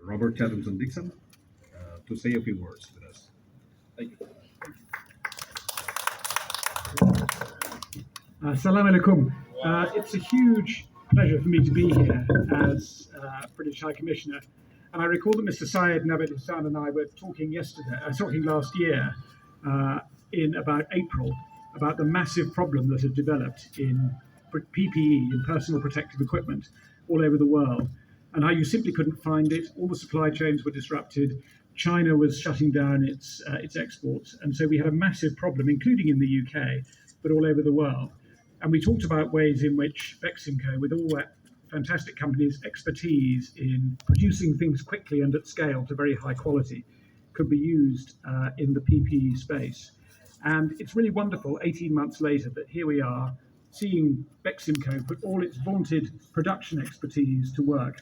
Robert Chathamson Dixon to say a few words with us. Thank you. Salam alaikum. It's a huge pleasure for me to be here as British High Commissioner. And I recall that Mr. Syed Nabed Hassan and I were talking last year in about April about the massive problem that had developed in PPE, in personal protective equipment, all over the world, and how you simply couldn't find it. All the supply chains were disrupted. China was shutting down its exports, and so we had a massive problem, including in the UK, but all over the world. And we talked about ways in which Beximco, with all that fantastic company's expertise in producing things quickly and at scale to very high quality, could be used in the PPE space. And it's really wonderful, 18 months later, that here we are, seeing Beximco put all its vaunted production expertise to work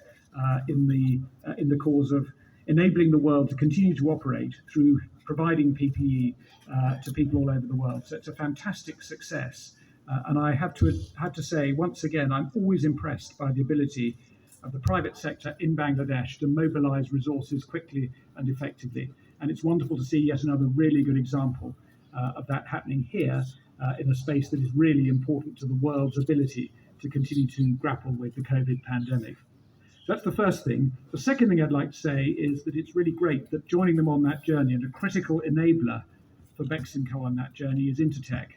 in the cause of enabling the world to continue to operate through providing PPE to people all over the world. So it's a fantastic success. And I have to say, once again, I'm always impressed by the ability of the private sector in Bangladesh to mobilize resources quickly and effectively. And it's wonderful to see yet another really good example of that happening here in a space that is really important to the world's ability to continue to grapple with the COVID pandemic. So that's the first thing. The second thing I'd like to say is that it's really great that joining them on that journey, and a critical enabler for Beximco on that journey, is Intertek.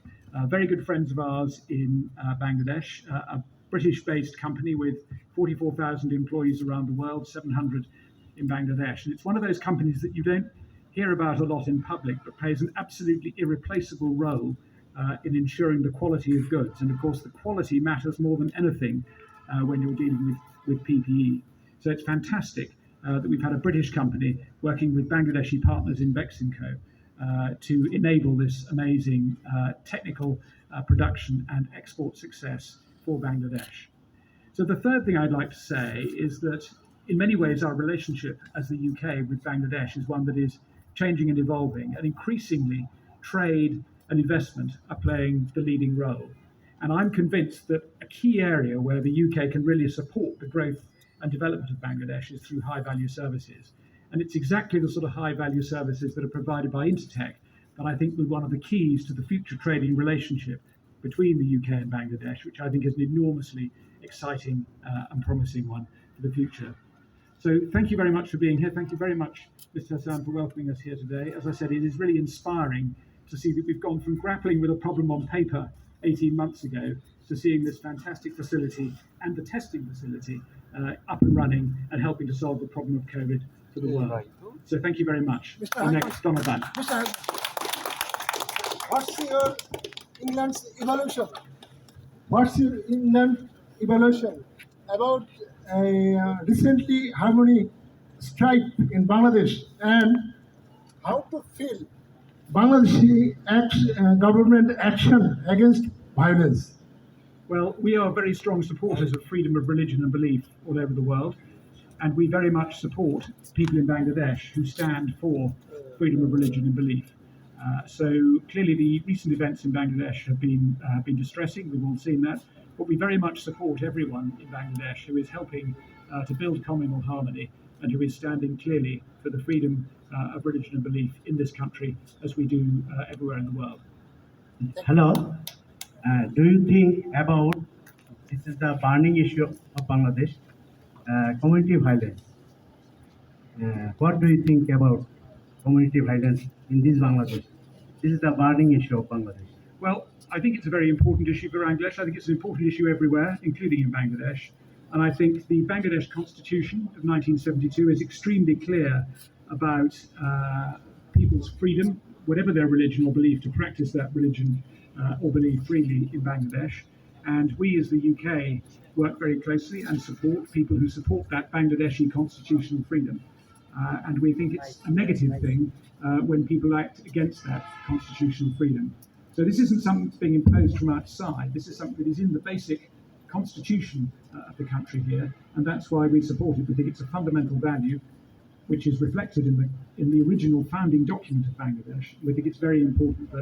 Very good friends of ours in Bangladesh, a British-based company with 44,000 employees around the world, 700 in Bangladesh. And it's one of those companies that you don't hear about a lot in public, but plays an absolutely irreplaceable role in ensuring the quality of goods. And of course, the quality matters more than anything when you're dealing with PPE. So it's fantastic that we've had a British company working with Bangladeshi partners in Beximco to enable this amazing technical production and export success for Bangladesh. So the third thing I'd like to say is that in many ways our relationship as the UK with Bangladesh is one that is changing and evolving, and increasingly trade and investment are playing the leading role. And I'm convinced that a key area where the UK can really support the growth and development of Bangladesh is through high-value services. And it's exactly the sort of high-value services that are provided by Intertek that I think will be one of the keys to the future trading relationship between the UK and Bangladesh, which I think is an enormously exciting and promising one for the future. So thank you very much for being here. Thank you very much, Mr. Hassan, for welcoming us here today. As I said, it is really inspiring to see that we've gone from grappling with a problem on paper 18 months ago to seeing this fantastic facility and the testing facility up and running and helping to solve the problem of COVID for the world. So thank you very much. Next, Ramadan. What's your England's evolution? What's your England evolution about recently harmony strike in Bangladesh, and how to feel Bangladeshi government action against violence? Well, we are very strong supporters of freedom of religion and belief all over the world, and we very much support people in Bangladesh who stand for freedom of religion and belief. So clearly the recent events in Bangladesh have been distressing, we've all seen that, but we very much support everyone in Bangladesh who is helping to build communal harmony and who is standing clearly for the freedom of religion and belief in this country, as we do everywhere in the world. Hello. Do you think about, this is the burning issue of Bangladesh, community violence? What do you think about community violence in this Bangladesh? This is the burning issue of Bangladesh. Well, I think it's a very important issue for Bangladesh. I think it's an important issue everywhere, including in Bangladesh. And I think the Bangladesh Constitution of 1972 is extremely clear about people's freedom, whatever their religion or belief, to practice that religion or belief freely in Bangladesh. And we as the UK work very closely and support people who support that Bangladeshi constitutional freedom. And we think it's a negative thing when people act against that constitutional freedom. So this isn't something that's being imposed from outside. This is something that is in the basic constitution of the country here, and that's why we support it. We think it's a fundamental value which is reflected in the original founding document of Bangladesh. We think it's very important that